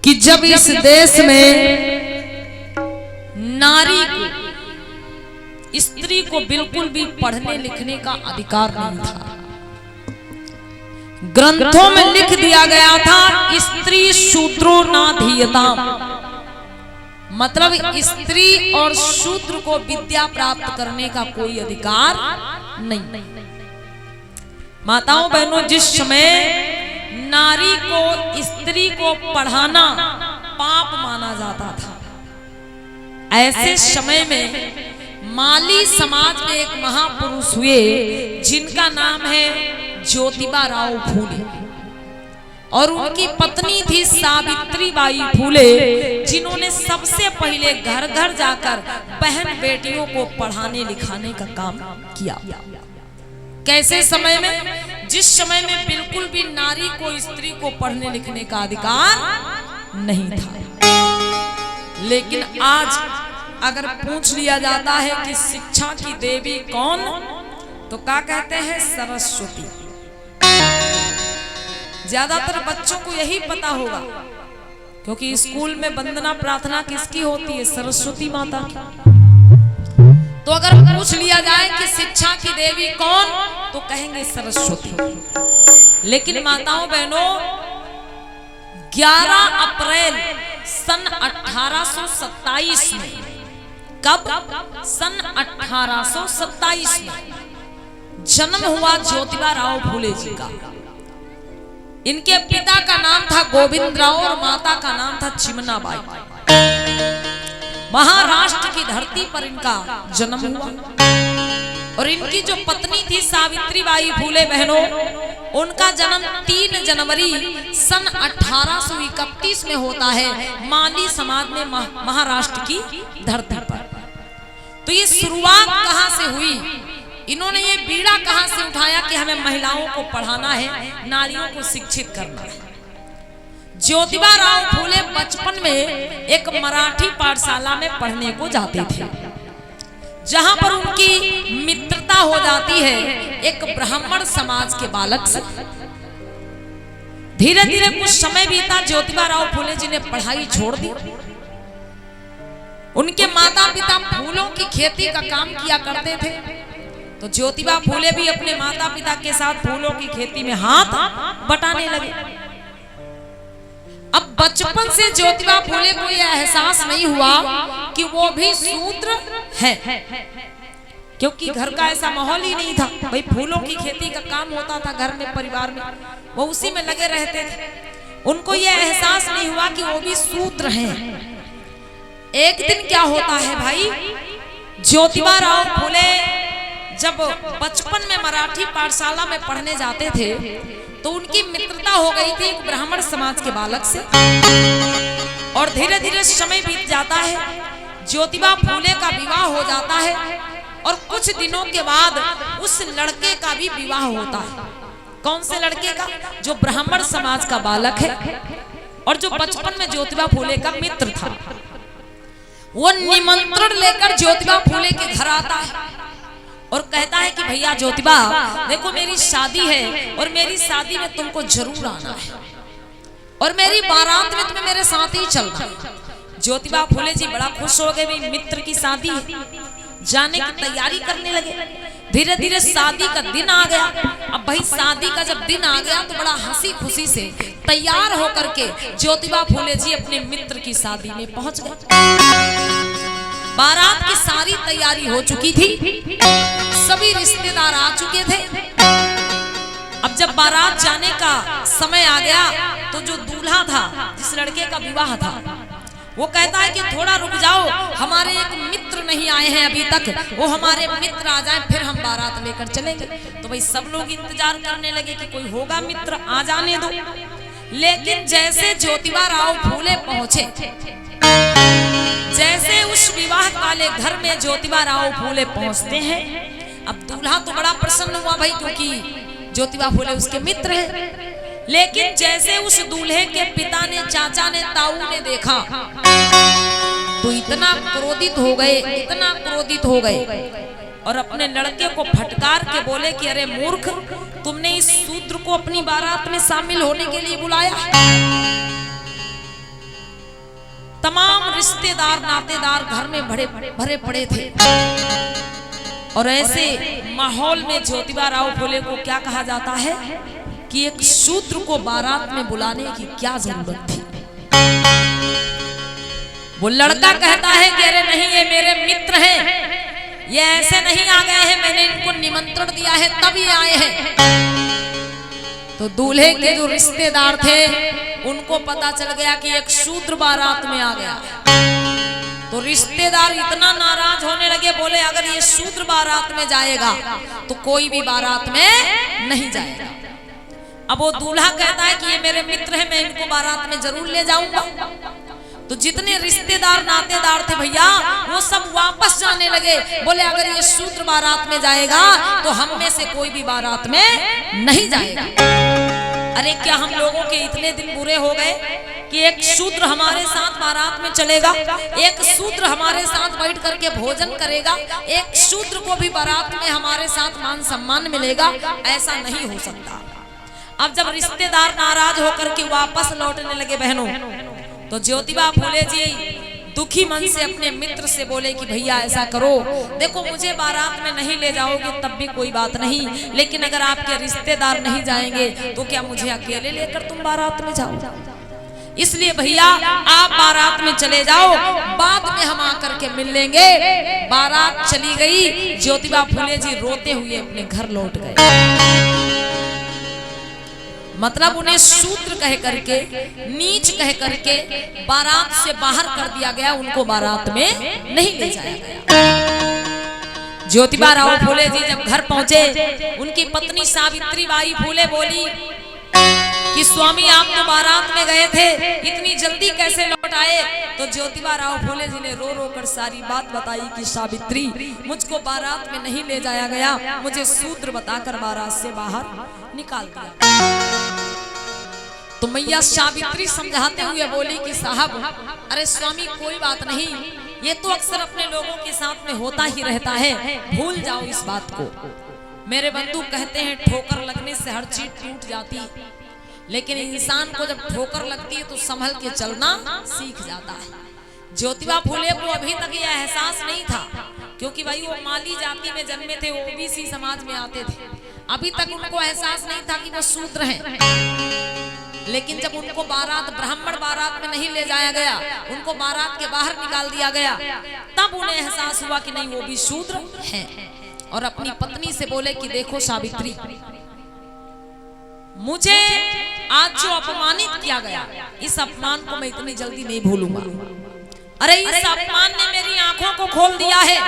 कि जब इस देश में नारी को, स्त्री को बिल्कुल भी पढ़ने लिखने का अधिकार नहीं था। ग्रंथों में लिख दिया गया था स्त्री शूद्रो नाधीयताम, मतलब स्त्री और शूद्र को विद्या प्राप्त करने का कोई अधिकार नहीं। माताओं बहनों, जिस समय नारी को, स्त्री को पढ़ाना पाप माना जाता था, ऐसे समय में माली समाज में एक महापुरुष हुए जिनका नाम है ज्योतिबा राव फूले, और उनकी पत्नी थी सावित्री बाई फूले, जिन्होंने सबसे पहले घर घर जाकर बहन बेटियों को पढ़ाने लिखाने का काम किया। कैसे समय में? जिस समय में बिल्कुल भी नारी को, स्त्री को पढ़ने लिखने का अधिकार नहीं था। लेकिन आज अगर पूछ लिया जाता है कि शिक्षा की देवी कौन, तो क्या कहते हैं? सरस्वती। ज्यादातर बच्चों को यही पता होगा, क्योंकि स्कूल में वंदना प्रार्थना किसकी होती है? सरस्वती माता की। तो अगर पूछ लिया जाए कि शिक्षा की देवी कौन, तो कहेंगे सरस्वती। लेकिन माताओं बहनों, 11 अप्रैल सन 1827 में, कब? सन 1827 में जन्म हुआ ज्योतिबा राव फूले जी का। इनके पिता का नाम था गोविंद राव और माता का नाम था चिमनाबाई। महाराष्ट्र की धरती पर इनका जन्म हुआ। और इनकी जो पत्नी थी सावित्री बाई फूले बहनों, उनका जन्म 3 जनवरी सन 1831 में होता है माली समाज में, महाराष्ट्र की धरती पर। तो ये शुरुआत कहां से हुई? इन्होंने ये बीड़ा कहां से उठाया कि हमें महिलाओं को पढ़ाना है, नारियों को शिक्षित करना है। ज्योतिबा राव फूले बचपन में एक मराठी पाठशाला में पढ़ने को जाते थे, जहां पर उनकी मित्रता हो जाती है एक ब्राह्मण समाज के बालक से। धीरे धीरे कुछ समय बीता, ज्योतिबा राव फूले जी ने पढ़ाई छोड़ दी। उनके माता पिता फूलों की खेती का काम किया करते थे, तो ज्योतिबा फूले भी अपने माता पिता के साथ फूलों की खेती में हाथ बटाने लगे। अब बचपन से ज्योतिबा फूले को यह एहसास नहीं हुआ कि वो भी शूद्र है, क्योंकि घर का ऐसा माहौल ही नहीं था। भाई फूलों की खेती का काम होता था घर में, परिवार में, वो उसी में लगे रहते थे। उनको यह एहसास नहीं हुआ कि वो भी शूद्र हैं। एक दिन क्या होता है भाई, ज्योतिबा राव फूले जब बचपन में मराठी पाठशाला में पढ़ने जाते थे, तो उनकी मित्रता हो गई थी एक ब्राह्मण समाज के बालक से। और धीरे धीरे समय बीत जाता है, ज्योतिबा फूले का विवाह हो जाता है, और कुछ दिनों के बाद उस लड़के का भी विवाह होता है। कौन से लड़के का? जो ब्राह्मण समाज का बालक है और जो बचपन में ज्योतिबा फूले का मित्र था। वो निमंत्रण लेकर ज्योतिबा फूले के घर आता है और कहता है कि भैया ज्योतिबा, देखो मेरी शादी है और मेरी शादी में तुमको जरूर आना है, और मेरी बारात में तुम्हें मेरे साथ ही चलना। ज्योतिबा फूले जी बड़ा खुश हो गए, भाई मित्र की शादी है, जाने की तैयारी करने लगे। धीरे धीरे शादी का दिन आ गया। अब भाई शादी का जब दिन आ गया, तो बड़ा हंसी खुशी से तैयार होकर के ज्योतिबा फूले जी अपने मित्र की शादी में पहुंच गए। बारात की सारी तैयारी हो चुकी थी, सभी रिश्तेदार आ चुके थे। अब जब बारात जाने का समय आ गया, तो जो दूल्हा था, जिस लड़के का विवाह था, वो कहता है कि थोड़ा रुक जाओ, हमारे एक मित्र नहीं आए हैं अभी तक, वो हमारे मित्र आ जाएं फिर हम बारात लेकर चलेंगे। तो भाई सब लोग इंतजार करने लगे कि कोई होगा मित्र, आ जाने दो। लेकिन जैसे ज्योतिबा राव फूले पहुंचे, जैसे उस विवाह वाले घर में ज्योतिबा राव फूले पहुंचते हैं, अब दूल्हा तो बड़ा प्रसन्न हुआ भाई, क्योंकि ज्योतिबा फूले उसके मित्र हैं। लेकिन जैसे उस दूल्हे के पिता ने, चाचा ने, ताऊ ने देखा, तो इतना क्रोधित हो गए, इतना क्रोधित हो गए, और अपने लड़के को फटकार के बोले कि अरे मूर्ख, तुमने इस शूद्र को अपनी बारात में शामिल होने के लिए बुलाया। रिश्तेदार नातेदार घर में भरे पड़े थे। और ऐसे माहौल में ज्योतिबा राव फुले को क्या कहा जाता है कि एक शूद्र को बारात में बुलाने की क्या जरूरत थी। वो लड़का कहता है कि अरे नहीं, ये मेरे मित्र हैं, ये ऐसे नहीं आ गए हैं, मैंने इनको निमंत्रण दिया है तब ये आए हैं। तो दूल्हे के जो रिश्तेदार थे उनको पता चल गया कि एक शूद्र बारात में आ गया। तो रिश्तेदार इतना नाराज होने लगे, बोले अगर ये शूद्र बारात में जाएगा तो कोई भी बारात में नहीं जाएगा। अब वो दूल्हा कहता है कि ये मेरे मित्र हैं, मैं इनको बारात में जरूर ले जाऊंगा। तो जितने रिश्तेदार नातेदार थे भैया वो सब वापस जाने लगे, बोले अगर ये शूद्र बारात में जाएगा तो हम में से कोई भी बारात में नहीं जाएगा। अरे क्या हम लोगों के इतने दिन बुरे हो गए कि एक शूद्र हमारे साथ बारात में चलेगा, एक शूद्र हमारे साथ बैठ करके भोजन करेगा, एक शूद्र को भी बारात में हमारे साथ मान सम्मान मिलेगा? ऐसा नहीं हो सकता। अब जब रिश्तेदार नाराज होकर के वापस लौटने लगे बहनों, तो ज्योतिबा फुले जी दुखी मन से अपने मित्र से बोले कि भैया ऐसा करो, देखो मुझे बारात में नहीं ले जाओगे तब भी कोई बात नहीं, लेकिन अगर आपके रिश्तेदार नहीं जाएंगे तो क्या मुझे अकेले लेकर तुम बारात में जाओ? इसलिए भैया आप बारात में चले जाओ, बाद में हम आकर के मिल लेंगे। बारात चली गई, ज्योतिबा फुले जी रोते हुए अपने घर लौट गए। मतलब उन्हें शूद्र कह करके, नीच कह करके बारात से बाहर कर दिया गया, उनको बारात में नहीं ले जाया गया। ज्योतिबा राव फुले जी जब घर पहुंचे, उनकी पत्नी सावित्री बाई फुले बोली कि स्वामी आप तो बारात में गए थे, इतनी जल्दी कैसे लौट आए? तो ज्योतिबा राव फुले जी ने रो रो कर सारी बात बताई कि सावित्री मुझको बारात में नहीं ले जाया गया, मुझे शूद्र बताकर बारात से बाहर निकाल दिया। तो मैया सावित्री समझाते हुए बोली कि साहब अरे स्वामी कोई बात नहीं, ये तो अक्सर अपने लोगों के साथ में होता ही रहता है, भूल जाओ इस बात को। मेरे बंधु कहते हैं ठोकर लगने से हर चीज टूट जाती, लेकिन इंसान को जब ठोकर लगती है तो संभल के चलना सीख जाता है। ज्योतिबा फुले को अभी तक यह एहसास नहीं था, क्योंकि भाई वो माली जाति में जन्मे थे, ओबीसी समाज में आते थे, अभी तक उनको एहसास नहीं था कि वो शूद्र हैं। लेकिन जब उनको बारात, ब्राह्मण बारात में नहीं ले जाया गया, उनको बारात के बाहर निकाल दिया गया, तब उन्हें एहसास हुआ कि नहीं वो भी शूद्र हैं। और अपनी पत्नी से बोले कि देखो सावित्री, मुझे आज जो अपमानित किया गया, इस अपमान को मैं इतनी जल्दी नहीं भूलूंगा। अरे इस अपमान ने मेरी आंखों को खोल दिया है,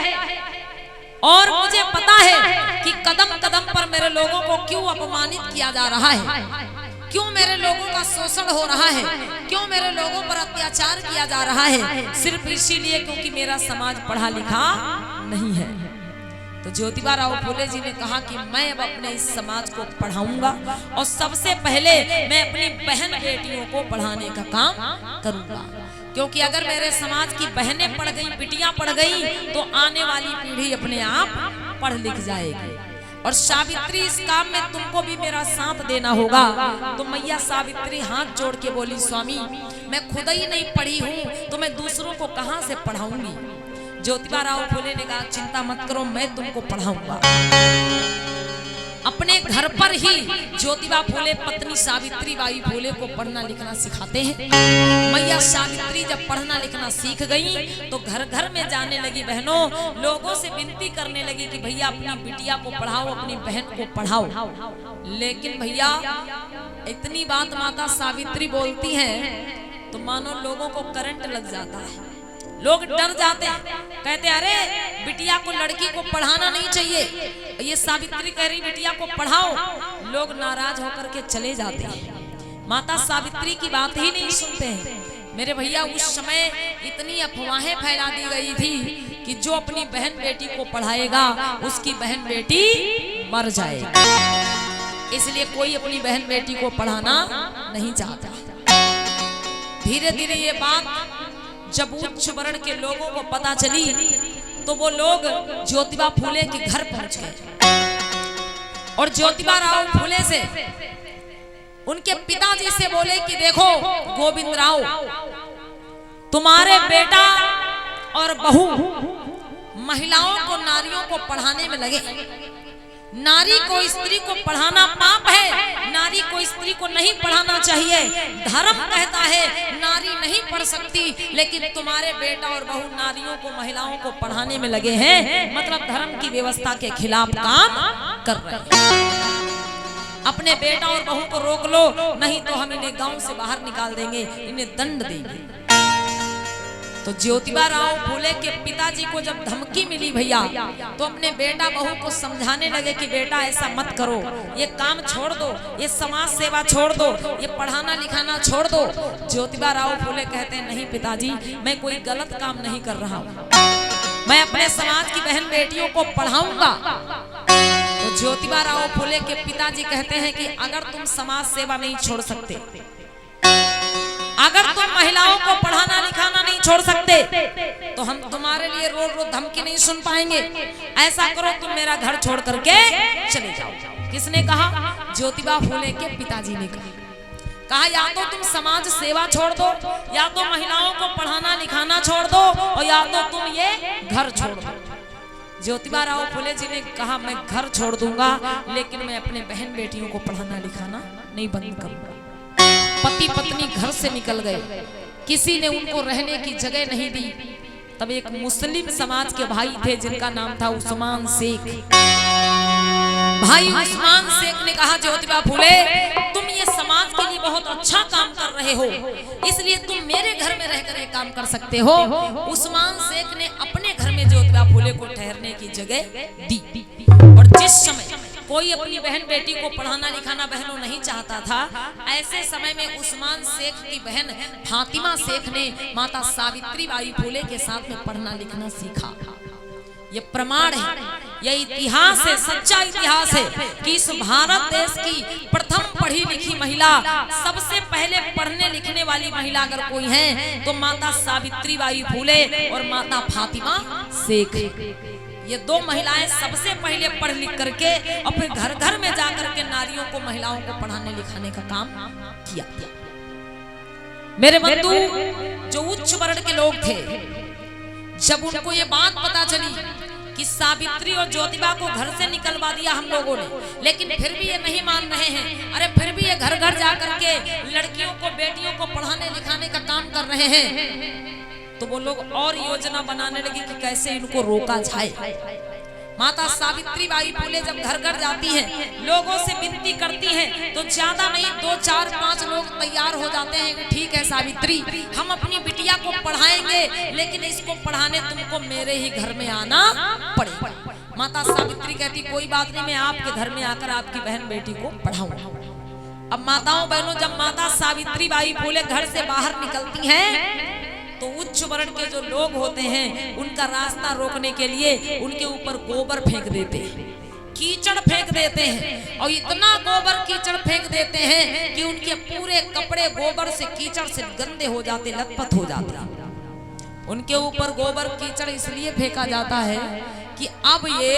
और मुझे पता है कि कदम कदम पर मेरे लोगों को क्यों अपमानित किया जा रहा है, क्यों मेरे लोगों का शोषण हो रहा है, क्यों मेरे लोगों पर अत्याचार किया जा रहा है, सिर्फ इसीलिए क्योंकि मेरा समाज पढ़ा लिखा नहीं है। तो ज्योतिबा राव फुले जी ने कहा कि मैं अब अपने इस समाज को पढ़ाऊंगा, और सबसे पहले मैं अपनी बहन बेटियों को पढ़ाने का काम करूंगा, क्योंकि अगर मेरे समाज की बहनें पढ़ गई, बिटियां पढ़ गई, तो आने वाली पीढ़ी अपने आप पढ़ लिख जाएगी। और सावित्री इस काम में तुमको भी मेरा साथ देना होगा। तो मैया सावित्री हाथ जोड़ के बोली स्वामी मैं खुद ही नहीं पढ़ी हूँ तो मैं दूसरों को कहाँ से पढ़ाऊंगी। ज्योतिबा राव फुले ने कहा चिंता मत करो, मैं तुमको पढ़ाऊंगा। अपने घर पर ही ज्योतिबा फुले पत्नी सावित्री बाई फुले को पढ़ना लिखना सिखाते हैं। मैया सावित्री जब पढ़ना लिखना सीख गई तो घर घर में जाने लगी, बहनों लोगों से विनती करने लगी कि भैया अपनी बिटिया को पढ़ाओ, अपनी बहन को पढ़ाओ। लेकिन भैया इतनी बात माता सावित्री बोलती हैं तो मानो लोगों को करंट लग जाता है, लोग डर जाते हैं, कहते अरे बिटिया को, लड़की को पढ़ाना नहीं चाहिए, ये सावित्री कह रही बिटिया को पढ़ाओ। लोग नाराज होकर के चले जाते हैं, माता सावित्री की बात ही नहीं सुनते हैं। मेरे भैया उस समय इतनी अफवाहें फैला दी गई थी कि जो अपनी बहन बेटी को पढ़ाएगा उसकी बहन बेटी मर जाएगी, इसलिए कोई अपनी बहन बेटी को पढ़ाना नहीं चाहता। धीरे धीरे ये बात जब उच्च वर्ण के लोगों को पता चली तो वो लोग ज्योतिबा फुले के घर पहुंच गए और ज्योतिबा राव फुले से उनके पिताजी से बोले कि देखो गोविंद राव, तुम्हारे बेटा और बहू महिलाओं को, नारियों को पढ़ाने में लगे। नारी को, स्त्री को पढ़ाना पाप है, नारी को, स्त्री को नहीं पढ़ाना चाहिए। धर्म कहता है नारी नहीं पढ़ सकती, लेकिन तुम्हारे बेटा और बहू नारियों को, महिलाओं को पढ़ाने में लगे हैं, मतलब धर्म की व्यवस्था के खिलाफ काम कर रहे हैं। अपने बेटा और बहू को रोक लो, नहीं तो हम इन्हें गांव से बाहर निकाल देंगे, इन्हें दंड देंगे। तो ज्योतिबा राव फूले के पिताजी को जब धमकी मिली भैया, तो अपने बेटा बहू को समझाने लगे कि बेटा ऐसा मत करो, ये काम छोड़ दो, ये समाज सेवा छोड़ दो, ये पढ़ाना लिखाना छोड़ दो। ज्योतिबा राव फूले कहते हैं नहीं पिताजी, मैं कोई गलत काम नहीं कर रहा हूँ, मैं अपने समाज की बहन बेटियों को पढ़ाऊंगा। तो ज्योतिबा राव फूले के पिताजी कहते हैं कि अगर तुम समाज सेवा नहीं छोड़ सकते, अगर तुम महिलाओं को पढ़ाना लिखाना नहीं छोड़ सकते, तो हम तुम्हारे लिए रोज रोज धमकी नहीं सुन पाएंगे। ऐसा करो तुम मेरा घर छोड़ करके चले जाओ। किसने कहा? ज्योतिबा फूले के पिताजी ने कहा या तो तुम समाज सेवा छोड़ दो, या तो महिलाओं को पढ़ाना लिखाना छोड़ दो, और या तो तुम ये घर छोड़ दो। ज्योतिबा राव फूले जी ने कहा मैं घर छोड़ दूंगा, लेकिन मैं अपने बहन बेटियों को पढ़ाना लिखाना नहीं बंद करूंगा। पति पत्नी घर से निकल गए, किसी ने उनको रहने की जगह नहीं दी। तब एक मुस्लिम समाज के भाई थे जिनका नाम था उस्मान शेख। भाई उस्मान शेख ने कहा ज्योतिबा फूले तुम ये समाज के लिए बहुत अच्छा काम कर रहे हो, इसलिए तुम मेरे घर में रहकर एक काम कर सकते हो। उस्मान शेख ने अपने घर में ज्योतिबा फूले को ठहरने की जगह दी। और जिस समय कोई अपनी बहन बेटी को पढ़ाना लिखाना बहनों नहीं चाहता था, ऐसे समय में उस्मान शेख की बहन फातिमा शेख ने माता सावित्री बाई फूले के साथ में पढ़ना लिखना सीखा। ये प्रमाण है, ये इतिहास है, सच्चा इतिहास है कि इस भारत देश की प्रथम पढ़ी लिखी महिला, सबसे पहले पढ़ने लिखने वाली महिला अगर कोई है तो माता सावित्री बाई फूले और माता फातिमा शेख। ये दो महिलाएं सबसे पहले पढ़ लिख करके और फिर घर घर में जाकर के नारियों को, महिलाओं को पढ़ाने लिखाने का काम किया। मेरे बंधु जो उच्च वर्ण के लोग थे, जब उनको ये बात पता चली कि सावित्री और ज्योतिबा को घर से निकलवा दिया हम लोगों ने, लेकिन फिर भी ये नहीं मान रहे हैं, अरे फिर भी ये घर घर जाकर के लड़कियों को, बेटियों को पढ़ाने लिखाने का काम कर रहे हैं, तो वो लोग और योजना बनाने लगे कि कैसे इनको रोका जाए। माता सावित्री बाई फूले जब घर घर जाती हैं, लोगों से विनती करती हैं, तो ज्यादा नहीं 2, 4, 5 लोग तैयार हो जाते हैं कि ठीक है सावित्री, हम अपनी बिटिया को पढ़ाएंगे, लेकिन इसको पढ़ाने तुमको मेरे ही घर में आना पड़ेगा। माता सावित्री कहती कोई बात नहीं, मैं आपके घर में आकर आपकी बहन बेटी को पढ़ाऊंगा। अब माताओं बहनों, जब माता सावित्री बाई फूले घर से बाहर निकलती हैं, तो उच्च वर्ण के जो लोग होते हैं उनका रास्ता रोकने के लिए उनके ऊपर गोबर फेंक देते हैं, कीचड़ फेंक देते हैं, और इतना गोबर कीचड़ फेंक देते हैं कि उनके पूरे कपड़े गोबर से, कीचड़ से गंदे हो जाते, लथपथ हो जाते। उनके ऊपर गोबर कीचड़ इसलिए फेंका जाता है कि अब ये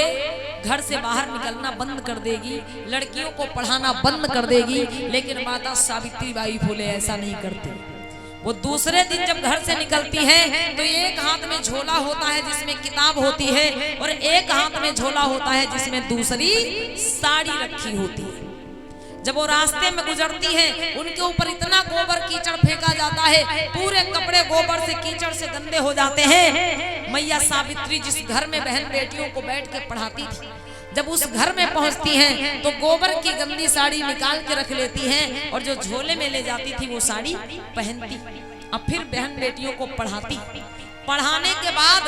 घर से बाहर निकलना बंद कर देगी, लड़कियों को पढ़ाना बंद कर देगी। लेकिन माता सावित्री बाई फूले ऐसा नहीं करती। वो दूसरे दिन जब घर से निकलती है तो एक हाथ में झोला होता है जिसमें किताब होती है, और एक हाथ में झोला होता है जिसमें दूसरी साड़ी रखी होती है। जब वो रास्ते में गुजरती है, उनके ऊपर इतना गोबर कीचड़ फेंका जाता है, पूरे कपड़े गोबर से, कीचड़ से गंदे हो जाते हैं। मैया सावित्री जिस घर में बहन बेटियों को बैठ के पढ़ाती थी, जब उस घर में पहुंचती हैं तो गोबर की गंदी साड़ी निकाल के रख लेती हैं, और जो झोले में ले जाती थी वो साड़ी पहनती, अब फिर बहन बेटियों को पढ़ाती। पढ़ाने के बाद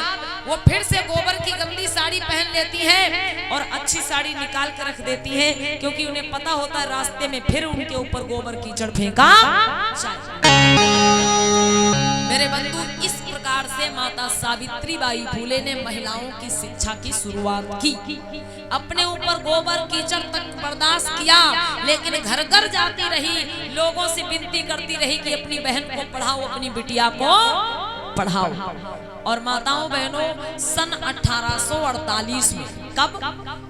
वो फिर से गोबर की गंदी साड़ी पहन लेती हैं और अच्छी साड़ी निकाल कर रख देती हैं, क्योंकि उन्हें पता होता है रास्ते में फिर उनके ऊपर गोबर कीचड़ फेंका जाए। मेरे बंधु, इस प्रकार से माता सावित्री बाई फूले ने महिलाओं की शिक्षा की शुरुआत की। अपने ऊपर गोबर कीचड़ तक बर्दाश्त किया, लेकिन घर घर जाती रही, लोगों से विनती करती रही कि अपनी बहन को पढ़ाओ, अपनी बिटिया को पढ़ाओ। और माताओं बहनों, सन 1848 में, कब?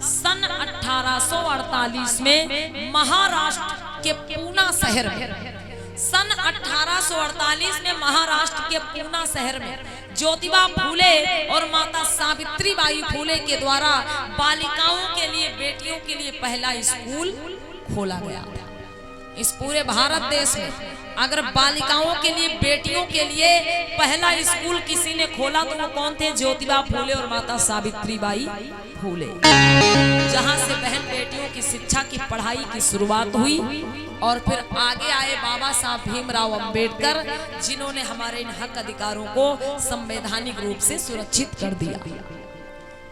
सन 1848 में महाराष्ट्र के पूना शहर में सन 1848 में महाराष्ट्र के पूना शहर में ज्योतिबा फूले और माता सावित्रीबाई फूले के द्वारा बालिकाओं के लिए, बेटियों के लिए पहला स्कूल खोला गया। इस पूरे भारत देश में अगर बालिकाओं के लिए, बेटियों के लिए पहला स्कूल किसी ने खोला तो वो कौन थे? ज्योतिबा फूले और माता सावित्रीबाई फूले। जहां से बहन बेटियों की शिक्षा की, पढ़ाई की शुरुआत हुई और फिर आगे आए बाबा साहब भीमराव अंबेडकर, जिन्होंने हमारे इन हक अधिकारों को संवैधानिक रूप से सुरक्षित कर दिया।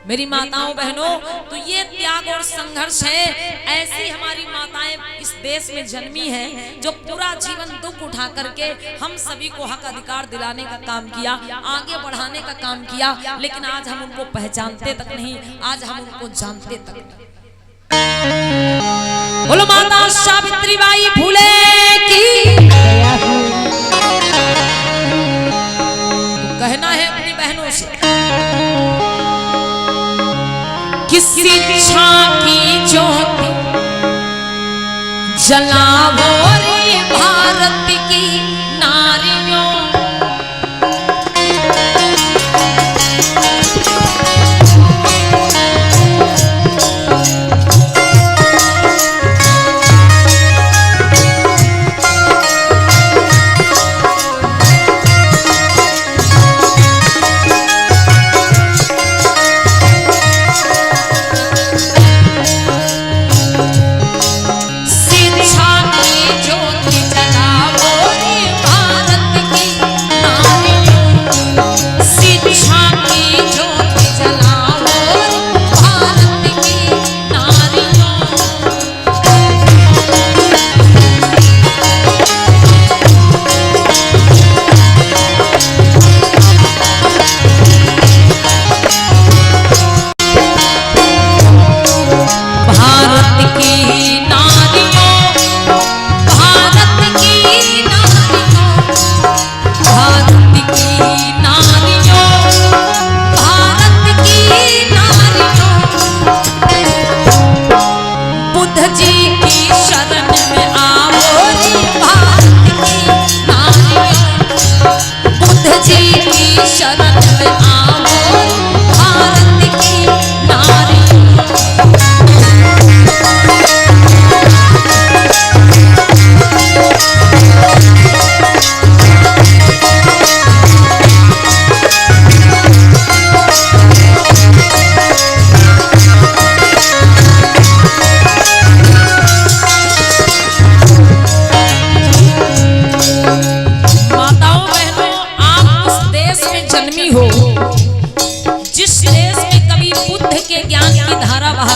मेरी माताओं बहनों, तो ये त्याग और संघर्ष है। ऐसी हमारी माताएं इस देश में जन्मी हैं जो पूरा जीवन दुख उठा करके हम सभी को हक अधिकार दिलाने का काम किया, आगे बढ़ाने का काम किया। लेकिन आज हम उनको पहचानते तक नहीं, आज हम उनको जानते तक नहीं। बोलो माता सावित्रीबाई फूले की। तो कहना है अपनी बहनों से कि शिक्षा की ज्योति जलाओ रे भारत की नारियों।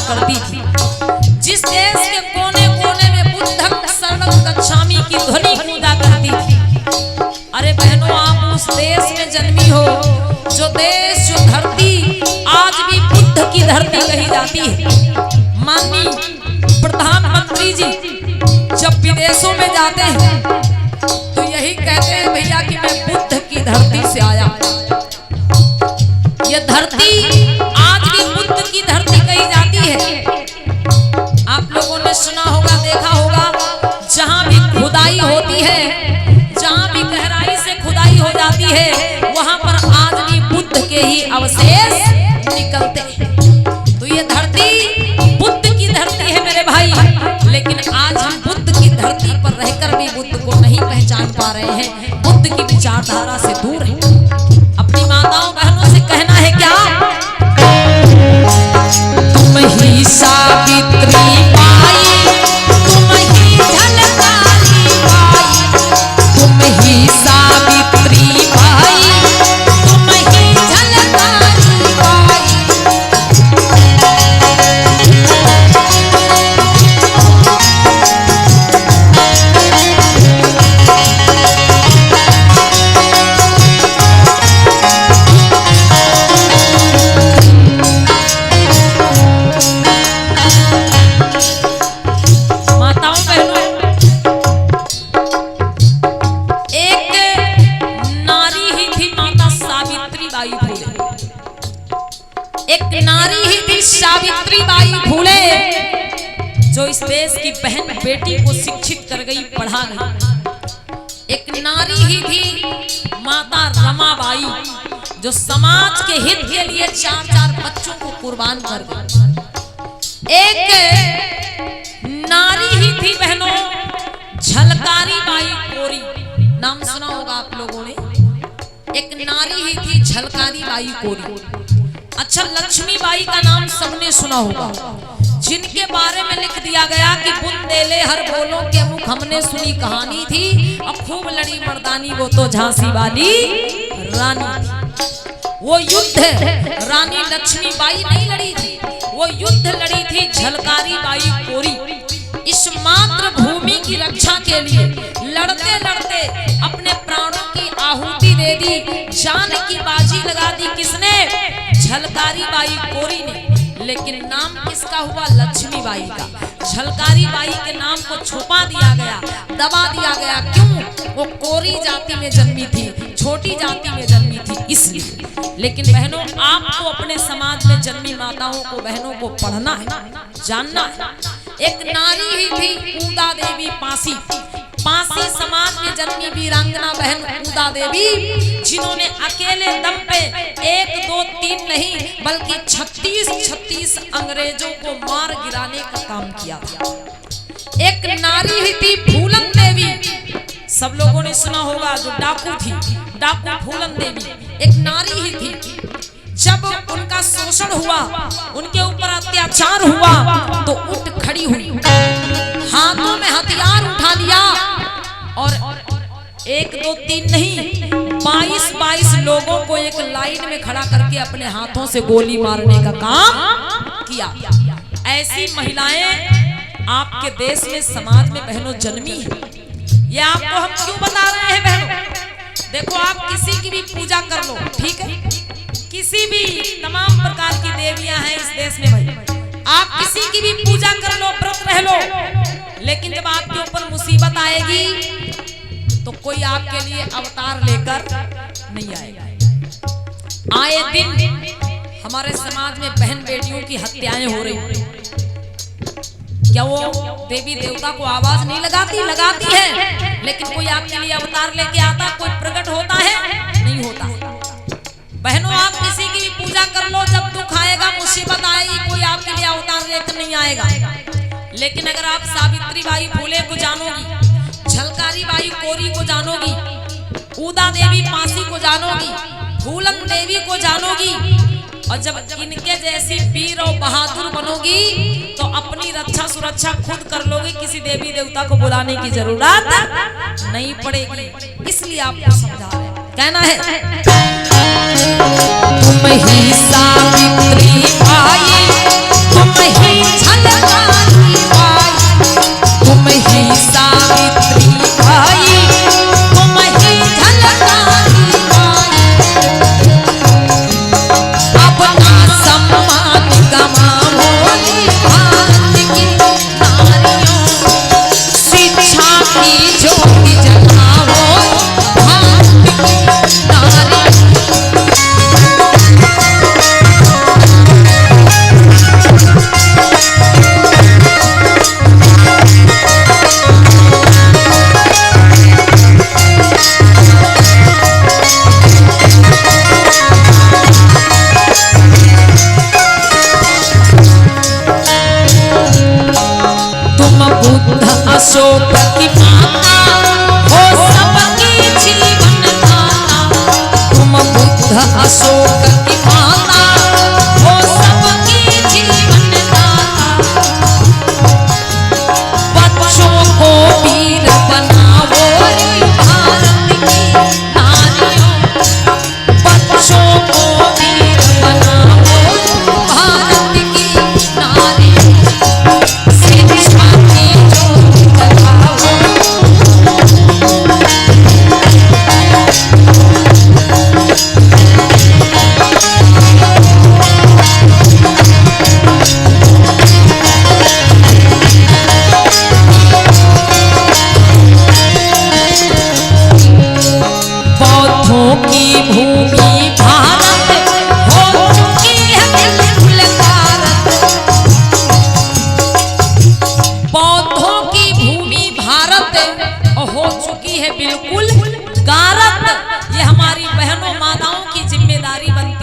करती थी, जिस देश के कोने कोने में बुद्धं शरणं गच्छामि की ध्वनि गूंजा करती थी। अरे बहनों, आप उस देश में जन्मी हो जो देश, जो धरती आज भी बुद्ध की धरती कही जाती है। माननीय प्रधानमंत्री जी जब विदेशों में जाते हैं तो यही कहते हैं भैया कि मैं बुद्ध की धरती से आया। ये धरती आज भी बुद्ध की धरती कही जाती है। आप लोगों ने सुना होगा, देखा होगा, जहां भी खुदाई होती है, जहां भी गहराई से खुदाई हो जाती है, वहां पर आज भी बुद्ध के ही अवशेष निकलते हैं। तो ये धरती बुद्ध की धरती है मेरे भाई, लेकिन आज हम बुद्ध की धरती पर रहकर भी बुद्ध को नहीं पहचान पा रहे हैं, बुद्ध की विचारधारा से दूर हैं। अपनी माताओं बहनों से कहना है क्या? तुम ही सावित्री बाई, तुम ही झलकारी बाई, तुम ही सावित्री बाई, तुम ही झलकारी बाई। एक नारी ही थी सावित्रीबाई फूले, जो इस देश की बहन बेटी को शिक्षित कर गई, पढ़ा गई। एक नारी ही थी माता रमाबाई, जो समाज के हित के लिए 4-4 बच्चों को कुर्बान कर गई। एक नारी ही थी बहनों झलकारी बाई कोरी, नाम सुना होगा आप लोगों ने। एक नारी ही थी झलकारी बाई कोरी। अच्छा, लक्ष्मी बाई का नाम सबने सुना होगा, जिनके बारे में लिख दिया गया कि बुंदेले हर बोलों के मुख हमने सुनी कहानी थी, और खूब लड़ी मर्दानी वो तो झांसी वाली रानी। वो युद्ध रानी लक्ष्मी बाई नहीं लड़ी थी, वो युद्ध लड़ी थी झलकारी बाई कोरी। इस मातृभूमि की रक्षा के लिए लड़ते लड़ते अपने प्राणों की आहुति दे दी, जान की बाजी लगा दी। किसने? झलकारी बाई कोरी ने। लेकिन नाम किसका हुआ? लक्ष्मी बाई का। झलकारी बाई के नाम को छुपा दिया गया, दबा दिया गया। क्यों? वो कोरी जाति में जन्मी थी, छोटी जाति में जन्मी थी, इसलिए। लेकिन बहनों, आपको अपने समाज में जन्मी माताओं को, बहनों को पढ़ना है, जानना है। एक नारी ही थी ऊदा देवी पासी, पासी समाज में जन्मी वीरांगना बहन ऊदा देवी, जिन्होंने अकेले दम पे 1, 2, 3 नहीं बल्कि 36 अंग्रेजों को मार गिराने का काम किया था। एक नारी ही थी फूलन देवी, सब लोगों ने सुना होगा, जो डाकू थी, डाकू फूलन देवी एक नारी ही थी। जब उनका शोषण हुआ, उनके ऊपर अत्याचार हुआ, तो उठ खड़ी हुई, हाथों में हथियार उठा लिया और 1, 2, 3 नहीं 22 लोगों को एक लाइन में खड़ा करके अपने हाथों से गोली मारने का काम किया। ऐसी महिलाएं आपके देश में, समाज में बहनों जन्मी है। ये आपको हम क्यों बता रहे हैं बहनों? देखो, आप किसी की भी पूजा कर लो, ठीक है, किसी भी तमाम प्रकार की देवियां हैं इस देश में भाई, आप किसी की भी पूजा कर लो, व्रत रह लो, लेकिन जब आपके ऊपर मुसीबत आएगी तो कोई आपके लिए अवतार लेकर नहीं आएगा। आए दिन हमारे समाज में बहन बेटियों की हत्याएं हो रही, क्या वो देवी देवता को आवाज नहीं लगाती? लगाती है, लेकिन कोई आपके लिए अवतार लेके आता, कोई प्रकट होता है? नहीं होता। बहनों, आप किसी की भी पूजा कर लो, जब दुख आएगा, मुसीबत आएगी, कोई आपके लिए अवतार लेकर नहीं आएगा। लेकिन अगर आप सावित्री बाई फुले को जानोगी, झलकारी बाई कोरी को जानोगी, ऊदा देवी पासी को जानोगी, फूलन देवी को जानोगी, और जब इनके जैसी वीर और बहादुर बनोगी तो अपनी रक्षा सुरक्षा खुद कर लोगी, किसी देवी देवता को बुलाने की जरूरत नहीं पड़ेगी। इसलिए आपको समझा रहे हैं, कहना है तुम ही सावित्री बाई, तुम ही झलकारी बाई, तुम ही सावित्री बाई, तुम ही झलकारी बाई, अपना सम्मान गवाओगी भारत की नारियों, शिक्षा की ज्योति जलाओ भारत की नारियों।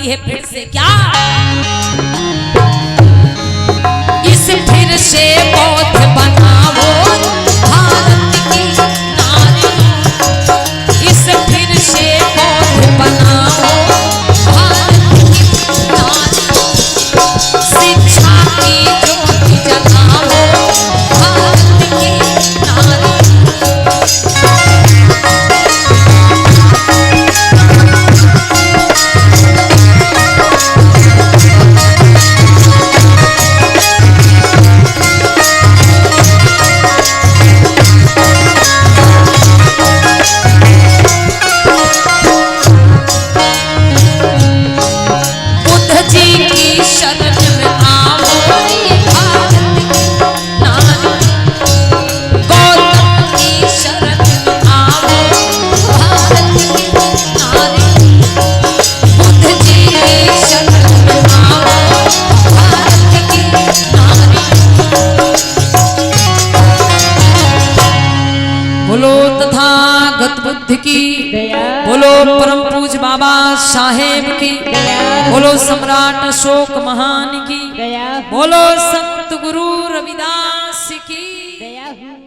कहती है फिर से क्या, इस फिर से बौद्ध बनाओ भारत की नारी, इस फिर से बौद्ध बनाओ भारत की नारी, शिक्षा की ज्योति जलाओ भारत की नारी। बोलो तथागत बुद्ध की, बोलो परम पूज बाबा साहेब की, बोलो सम्राट अशोक महान की, बोलो संत गुरु रविदास की।